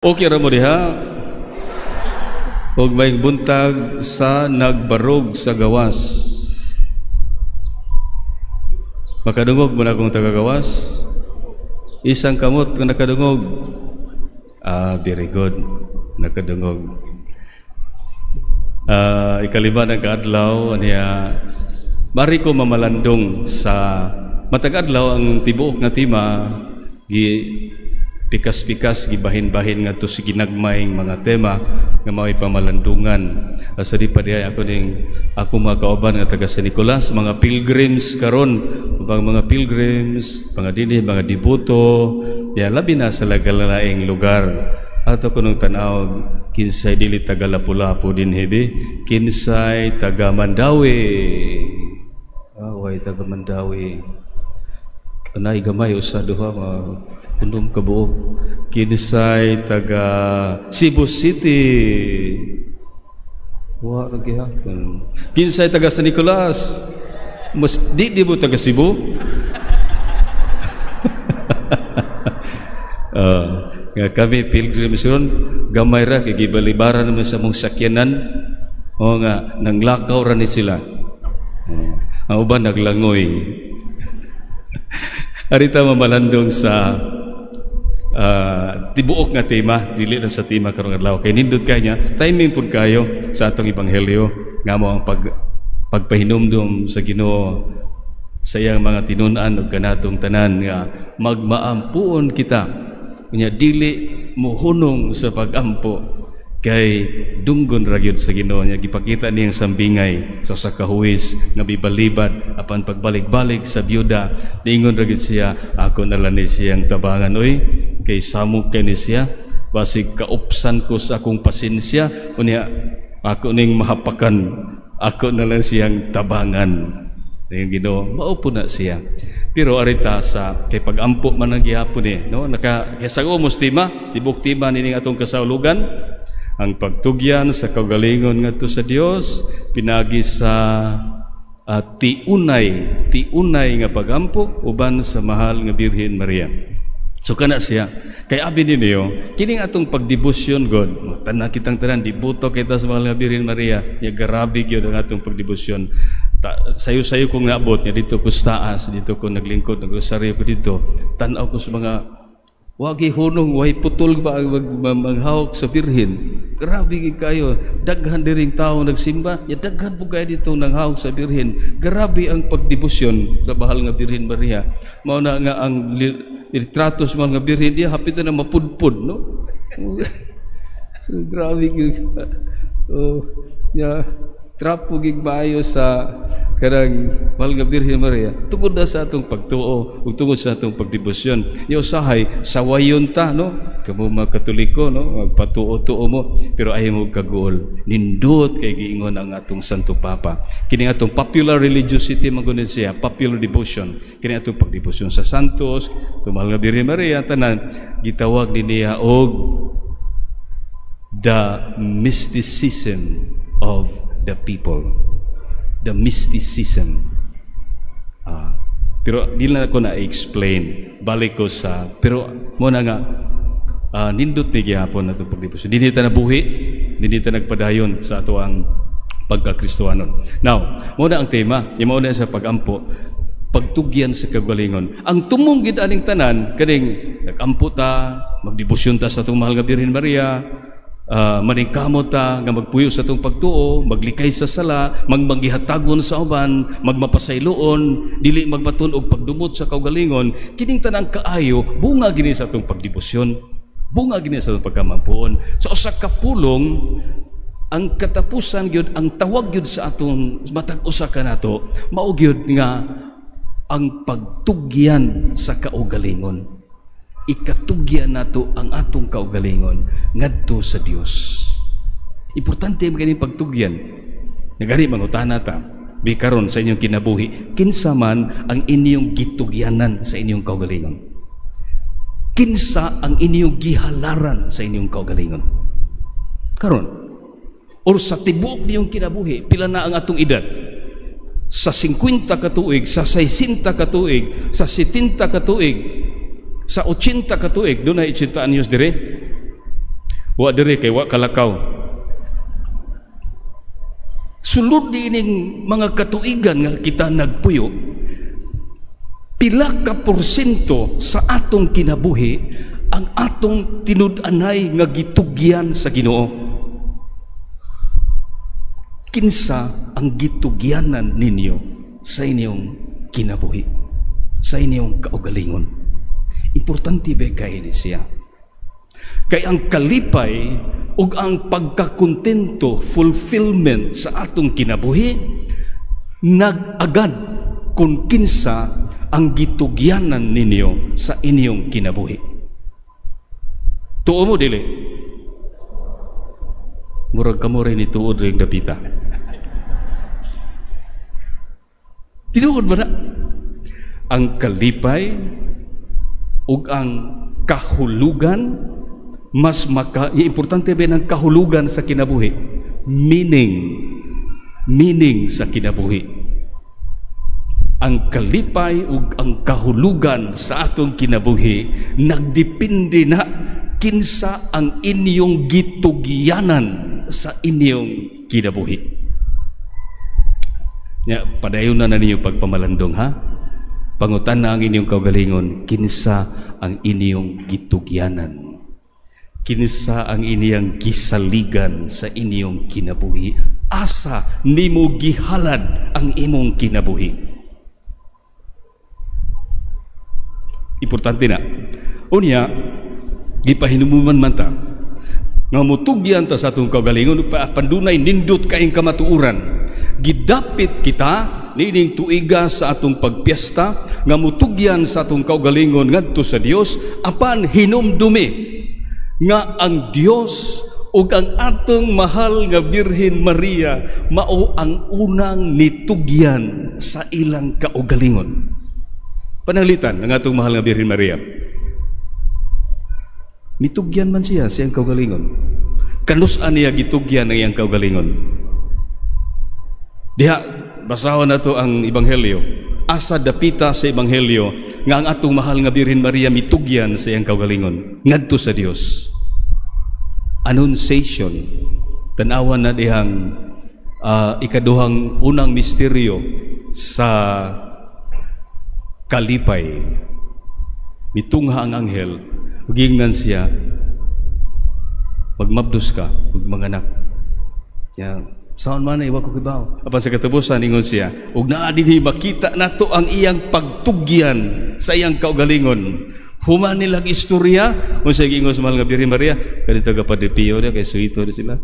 Okay ra mo diha. Huwag may buntag sa nagbarog sa gawas. Makadungog mo na kung tagagawas. Isang kamot kung nakadungog. Very good. Nakadungog. Ikalima ng kaadlaw niya. Bari ko mamalandong sa matag-adlaw ang tibuok nga tema pikas-pikas gibahin-bahin nga to si ginagmayng mga tema nga mao'y pamalandungan. Sa di pa diay ako mga kauban nga taga San Nicolas, mga pilgrims karon, mga pilgrims, mga dinhi, mga devoto, ya labi na sa laing lugar. Ato kunong tanaw kinsay dili taga Lapu-Lapu din hebe, kinsay taga Mandawi. Way taga Mandawi. Anay gamay usa duha undom kabuok. Kinsay taga Cebu City. Wa lagi ha. Kinsay taga San Nicolas. Mas di mo taga Cebu. Nga kami pilgrims ron, gamay ra kay gibalibaran naman sa mong sakyanan. O nga nanglakaw ra ni sila. Ang uban naglangoy. Arita mamalandong sa tibuok nga tema, dili lang sa tema karong adlaw kay nindot kanya timing pud kayo sa atong ebanghelyo nga mo ang pagpahinumdum sa Ginoo sa iyang mga tinun-an ug kanatong tanan nga magmaampuon kita unya dili mohunong sa pagampo kay dunggon ra gyud sa Ginoo nya gipakita niyang sambingay sa usa ka huwis nga bibalibad apan pagbalik-balik sa byuda niingon ra gyud siya ako na lang ni siyang tabangan oy kay samok kay ni siya basig kaupsan ko sa akong pasensya unya ako ning mahapakan ako na lang siyang tabangan ning Ginoo maupo na siya pero arita sa kay pagampo man ang gihapon no naka kay sa mustima tibok tima nining atong kasawlugan ang pagtugyan sa kaugalingon ngadto sa Dios pinagi sa tiunay nga pagampo uban sa mahal nga Birhen Maria. So kana siya kay abi ninyo kining atong pagdebosyon God tanan kitang tanan diboto kita sa mahal nga Birhen Maria nya grabe gyud ang atong pagdebosyon. Sayo-sayo kong naabot nga dito ko sa taas dito ko naglingkod nagrosaryo ko dito tan-aw ko sa mga wagi hunong, way putol ba maghawak sa Birhen. Grabe kayo. Daghan diring tao nagsimba. Ya daghan po kayo dito nanghawak sa Birhen. Grabe ang pagdebosyon sa bahal nga Birhen Maria. Mao na nga ang litrato sa mahal nga Birhen dia hapit na mapudpud, no? So, grabe trapo gigbayo sa karang mahal nga Birhen Maria tungod na sa atong pagtuo ug tungod sa atong pagdebosyon yo usahay sawayon ta no kamo mga Katoliko no magpatuo-tuo mo pero ayaw mo kagool nindot kay giingon ang atong Santo Papa kini atong popular religiosity magunin siya popular devotion kini atong pagdebosyon sa santos mahal nga Birhen Maria tanan gitawag niya og the mysticism of the people, the mysticism. Pero di na ako na-explain. Balik ko sa, pero muna nga, nindot ni gihapon na itong pagdebosyon. Di nita nabuhi, di nita nagpadayon sa ato ang pagka-Kristohanon. Now, muna ang tema, yung muna sa pagampo, pagtugyan sa kagalingon. Ang tumunggid aning tanan, kaning nagampo ta, magdebosyon ta sa itong mahal nga Birhen Maria, maningkamot ta nga magpuyo sa itong pagtuo, maglikay sa sala, magmagihatagon sa uban, magmapasayloon, dili magbaton og pagdumot sa kaugalingon, kining tanang kaayo, bunga gini sa itong pagdebosyon, bunga gini sa itong pagkamampuon. Sa usa ka pulong, ang katapusan gyud, ang tawag gyud sa atong matag usa ka nato, mao gyud nga ang pagtugyan sa kaugalingon. Ikatugyan nato ang atong kaugalingon ngadto sa Dios. Importante magani pagtugyan. Nagani mangutana ta bi karon sa inyong kinabuhi, kinsa man ang inyong gitugyanan sa inyong kaugalingon? Kinsa ang inyong gihalaran sa inyong kaugalingon? Karon or sa tibuok niyong kinabuhi, pila na ang atong edad? Sa 50 ka tuig, sa 60 ka tuig, sa 70 ka tuig, sa 80 ka tuig, doon na 80 anyos dire. Wa dire kay wa kalakaw. Sulod dining mga katuigan nga kita nagpuyo, pila ka porsyento sa atong kinabuhi ang atong tinud-anay nga gitugyan sa Ginoo. Kinsa ang gitugyanan ninyo sa inyong kinabuhi, sa inyong kaugalingon? Importante ba kayo ni siya? Kay ang kalipay ug ang pagkakontento, fulfillment sa atong kinabuhi, nag-agad kung kinsa ang gitugyanan ninyo sa inyong kinabuhi. Tuo mo dili? Murag kamo rin ituod rin dapita. Tinuod ba na? Ang kalipay ug ang kahulugan, mas importante ba ng kahulugan sa kinabuhi? Meaning sa kinabuhi. Ang kalipay ug ang kahulugan sa atong kinabuhi nagdepende na kinsa ang inyong gitugyanan sa inyong kinabuhi. Ya, padayon na ninyo pagpamalandong, ha? Pangutan na ang inyong kaugalingon, kinsa ang inyong gitugyanan, kinsa ang inyong gisaligan sa inyong kinabuhi, asa nimo gihalad ang imong kinabuhi. Importante na. Unya, gipahinumuman man ta nga mutugyan ta sa atong kaugalingon, pandunay nindot kaing kamatuuran. Gidapit kita nining tuiga sa atong pagpiesta nga mutugyan sa atong kaugalingon ngadto sa Dios, apan hinumdumi nga ang Dios ug ang atong mahal nga Birhen Maria mao ang unang nitugyan sa ilang kaugalingon. Pananglitan ang atong mahal nga Birhen Maria, mitugyan man siya siyang kaugalingon. Kanus-an niya gitugyan ang iyang kaugalingon. Diha, basahan na to ang Ebanghelyo. Asa dapita sa Ebanghelyo nga ang atong mahal nga Birhen Maria mitugyan sa iyang kaugalingon ngadto sa Dios. Annunciation. Tanawan na dihang ikaduhang unang misteryo sa kalipay. Mitungha ang anghel, gingnan siya, magmabdos ka ug manganak. Ya, saan man iwa ko kibaw. Apan sa katapusan ingon siya, ug naa dinhi makita nato ang iyang pagtugyan sa iyang kaugalingon. Human nilang istorya, unsa giingon sa mahal nga Birhen Maria, kadto ka padipio dia kay suito di sila.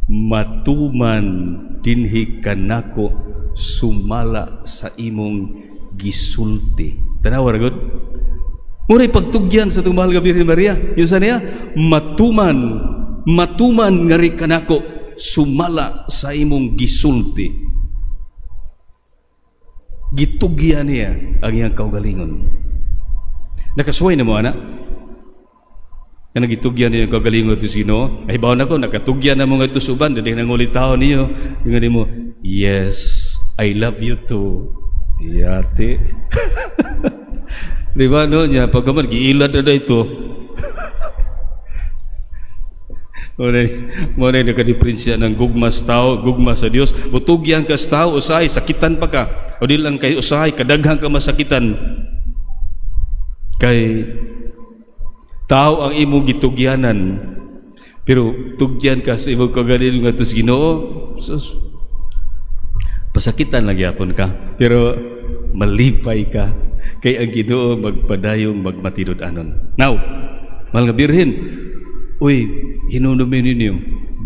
Matuman dinhi kanako sumala sa imong gisulti. Tanawa ra gud. Muray pagtugyan sa itong mahal nga Birhen Maria. Yun sa niya, matuman ngari kanako sumala sa imong gisulti. Gitugyan niya ang iyang kaugalingon. Nakasuway na mo, anak? Kaya nagitugyan niya ang kaugalingon ito sino? Ay baon ako, nakatugyan na mo nga ito suban, dali nangulit tao niyo. Yung mo, yes, I love you too. Iyate. Di ba, no? Niya, pagkaman, giilad na ito. Muna nakadiprinsya ng gugmas tao, gugmas sa Diyos. Butugyan ka sa tao, usahay, sakitan pa ka. O di lang kayo usahay, kadaghan ka masakitan. Kay tao ang imong gitugyanan. Pero tugyan ka sa imong kaugalingon nga tos Ginoo, sus, pasakitan lang yapon ka. Pero malipay ka. Kay ang Ginoo magpadayong magmatinod-anon. Now, mahal nga Birhen, uy, hinunumi ninyo,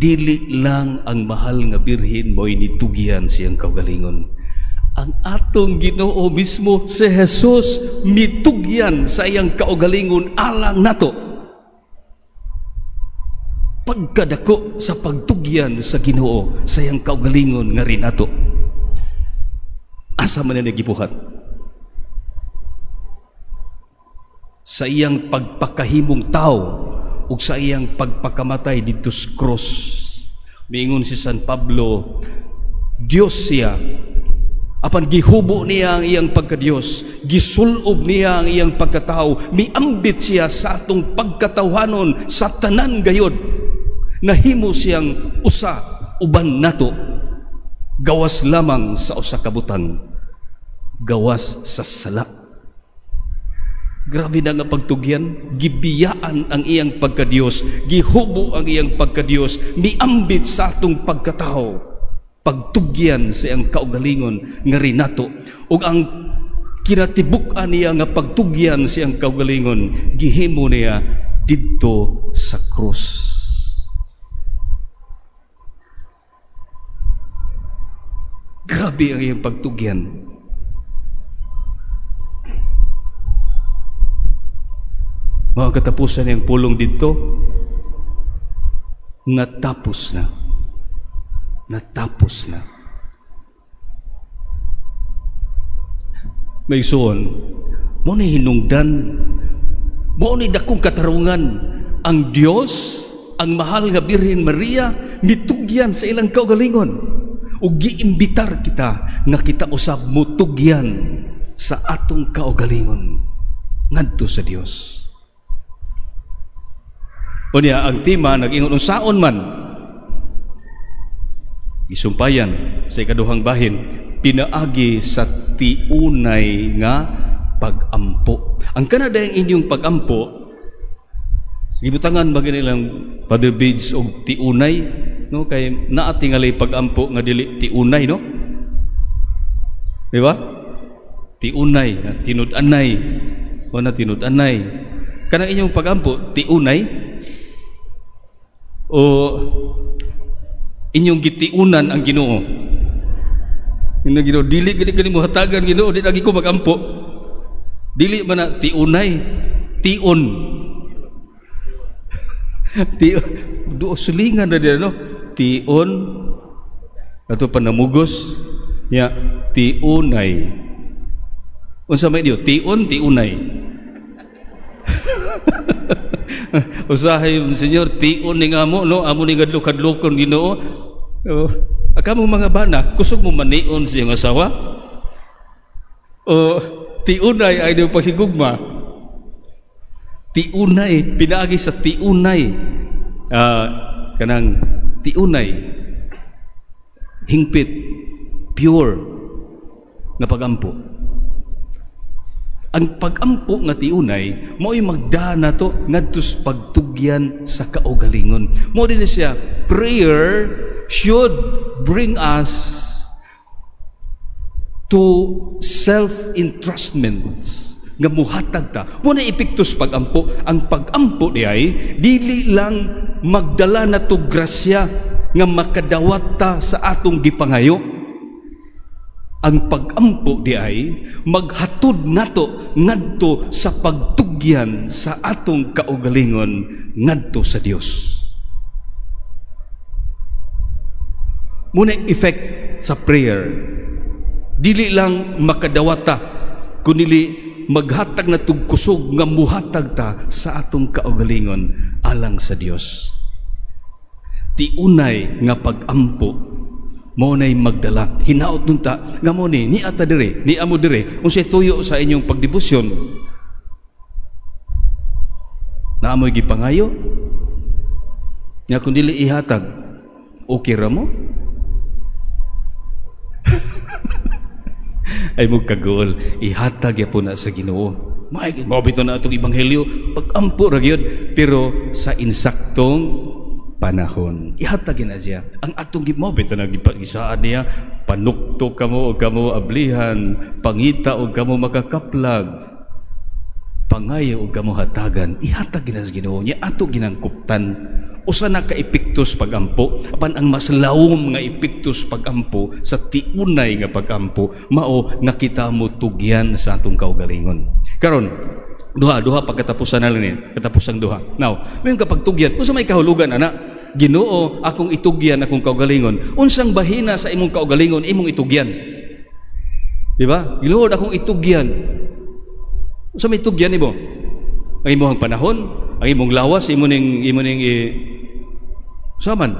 dili lang ang mahal nga Birhen mo'y nitugyan siyang kaugalingon. Ang atong Ginoo mismo si Jesus mitugyan sa iyang kaugalingon alang nato. Pagkadako sa pagtugyan sa Ginoo sa iyang kaugalingon nga rin nato. Asa man na nagibuhat? Sa iyang pagpakahimong tao ug sa iyang pagpakamatay dito sa cross. Miingon si San Pablo, Diyos siya Apan gihubo niya ang iyang pagkadiyos, gisulob niya ang iyang pagkatao, miambit siya sa atong pagkatawhanon sa tanan gayod. Nahimo siyang usa uban nato, gawas lamang sa usa ka butang, gawas sa sala. Grabe na nga pagtugyan, gibiyaan ang iyang pagkadiyos, gihubo ang iyang pagkadiyos, miambit sa atong pagkatao, pagtugyan sa iyang kaugalingon nga rinato, ug ang kinatibuk-an niya nga pagtugyan sa iyang kaugalingon, gihimo niya didto sa krus. Grabe ang iyang pagtugyan. Mga katapusan niyang pulong dito, natapos na. Natapos na. May suon, mo ni hinungdan, mo ni dakong katarungan, ang Diyos, ang mahal nga Birhen Maria, mitugyan sa ilang kaugalingon. O giimbitar kita nga kita usab mutugyan sa atong kaugalingon ngadto sa Dios. O niya, ang tema nag-ingon unsaon man isumpayan sa ikaduhang bahin, pinaagi sa tiunay nga pagampo. Ang kanada yung inyong pagampo, gibutangan ba nilang Father Bids og tiunay, no? Kay naatingalay pagampo nga dili tiunay, no? Di ba? Tiunay, tinud-anay, o na tinud-anay. Kanang inyong pagampo, tiunay, o inyong gitiunan ang Ginoo. Inyong Ginoo, dili gani mo hatagan Ginoo, di lagi ko magampo. Dili man na tiunay, tion. Do sulingan na diyan, no? Tion ato panamugos ya tiunay. Unsa may diyo? Tion, tiunay. Usahay Senyor, tion ni nga mo, no? Amo ni gadlok-kadlokon Ginoo. Akamo mga bana, kusog mo manion sa iyong asawa? O tiunay ay daw paghigugma? Tiunay, pinaagi sa tiunay. Kanang tiunay, hingpit, pure nga pagampo. Ang pagampo nga tiunay, mo'y magdana to ngadtos pagtugyan sa kaugalingon. Mo din siya, prayer should bring us to self-entrustment nga muhatag ta. Muna epektos pagampo. Ang pagampo di ay dili lang magdala na to grasya nga makadawat ta sa atong gipangayo. Ang pagampo di ay maghatod nato ngadto sa pagtugyan sa atong kaugalingon ngadto sa Dios. Muna effect sa prayer, dili lang makadawata kunili maghatag na tugkusog nga muhatag ta sa atong kaugalingon alang sa Dios. Tiunay nga pagampo mo na'y magdala. Hinaot nun ta, nga mo ni ata dire, ni amo dire, kung siya tuyo sa inyong pagdebosyon, na amoy gipangayo, nga kung dili ihatag, okay ra mo? Ay mo kagol, ihatag ya po na sa Ginoo. Mabito na itong ebanghelyo, pagampo ra gyud, pero sa insaktong panahon. Ihatag na siya. Ang atong gimobit na gipagisaan niya, panukto kamo o kamo ablihan, pangita o kamo makakaplag, pangayo o kamo hatagan. Ihatag na sa Ginoo niya, ato ginangkuptan. Usa na ka epektos pagampo, apan ang mas lawom nga epektos pagampo sa tiunay nga pagampo, mao nakita mo tugyan sa atong kaugalingon. Karon, duha pagkatapusan na lang ni, katapusang duha. Now, mayong kapag tugyan, unsa may kahulugan ana? Ginoo, akong itugyan akong kaugalingon. Unsang bahina sa imong kaugalingon imong itugyan? Di ba? Ginoo, akong itugyan. Unsa may tugyan nimo? Ang imong panahon, ang imong lawas, imo ning saman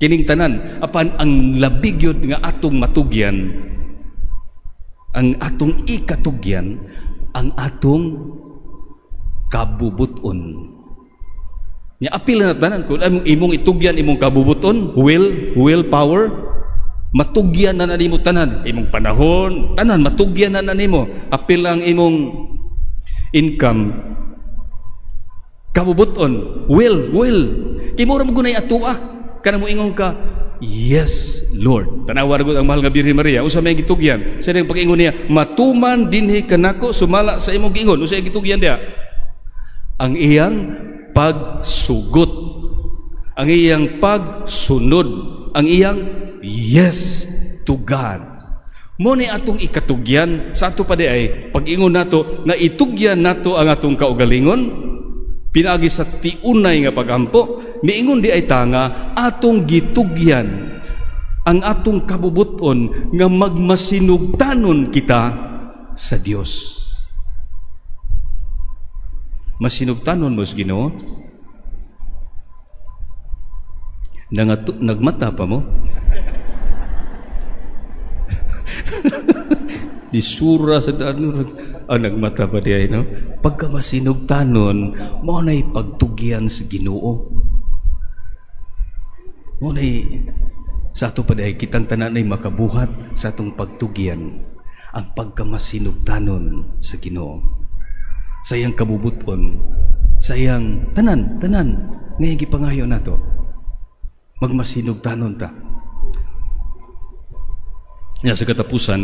kining tanan, apan ang labigyod nga atong matugyan ang atong ikatugyan, ang atong kabubuton. Nya apil na tanan kung imong itugyan imong kabubuton, will power, matugyan na nimo tanan, imong panahon, tanan matugyan na nimo. Apil ang imong income, kabubuton, will. Kimura mo gunay atua, kana mo ingon ka, yes, Lord. Tanawa ra ang mahal nga Birhen Maria, usa may gitugyan. Sa ding pag-ingon niya, matuman dinhi kanako sumala sa imong giingon. Usa gitugyan dia? Ang iyang pagsugot, ang iyang pagsunod, ang iyang yes to God. Mo ni atong ikatugyan sa ato pa di ay pag-ingon nato na itugyan nato ang atong kaugalingon pinagi sa tiunay nga pagampo, miingon di ay tanga atong gitugyan ang atong kabubuton nga magmasinugtanon kita sa Dios. Masinugtanon mo sa Ginoo? Nagmata pa mo? Di sura sa daan nagmata pa di ay, no? Pagka masinugtanon, mo na'y pagtugyan sa Ginoo. Mo na'y sa ato pa di ay kitang tanan ay makabuhat sa atong pagtugyan ang pagka masinugtanon sa Ginoo. Sayang kabubuton, sayang tanan ngayon gipangayo nato magmasinugtanon ta. Nya sa katapusan,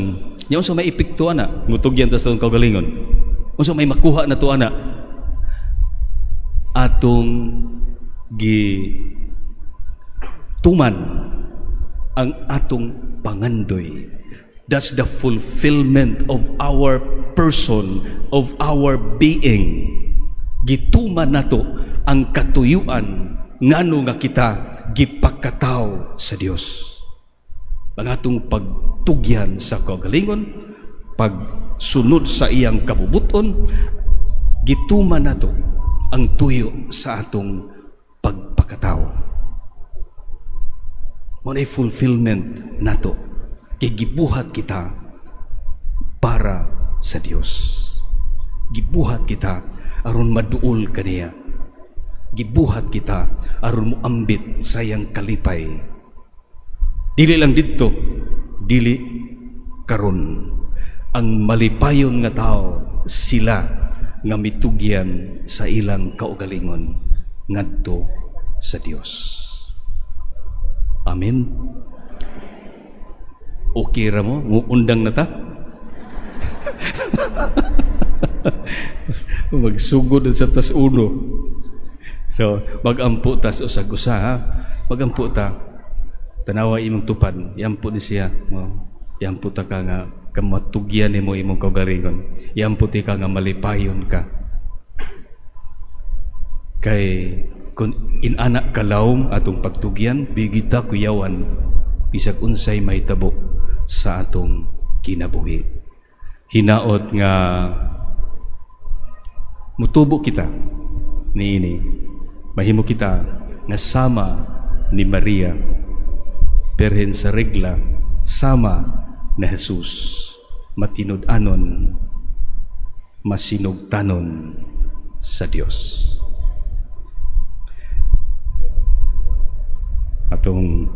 nya unsa may epekto ana mutugyan ta sa atong kaugalingon, unsa may makuha na to ana atong tuman ang atong pangandoy. That's the fulfillment of our person, of our being. Gituman nato ang katuyuan ngano nga kita gipakataw sa Dios. Ang atong pagtugyan sa kaugalingon, pagsunod sa iyang kabubuton, gituman nato ang tuyo sa atong pagpakataw. Mo'y fulfillment nato. Gibuhat kita para sa Dios. Gibuhat kita aron maduol kaniya. Gibuhat kita aron mo ambit sayang kalipay. Dili lang didto, dili karon. Ang malipayon nga tao sila nga mitugyan sa ilang kaugalingon ngadto sa Dios. Amen. Okay ra mo? Undang na ta? Magsugod sa tas uno. So, magampo ta sa usag-usa, ha? Magampo ta. Tanawa imong tupad. Yampo ni siya. Yampo ta ka nga kamatugyan ni mo imong kaugalingon. Yampo ti ka nga malipayon ka. Kay kung inanak kalawom atong pagtugyan, bigita kuyawan bisag unsay may tabo sa atong kinabuhi. Hinaot nga mutubo kita niini, mahimo kita nga sama ni Maria, perhen sa regla, sama na Jesus, matinud-anon, masinugtanon sa Dios. Atong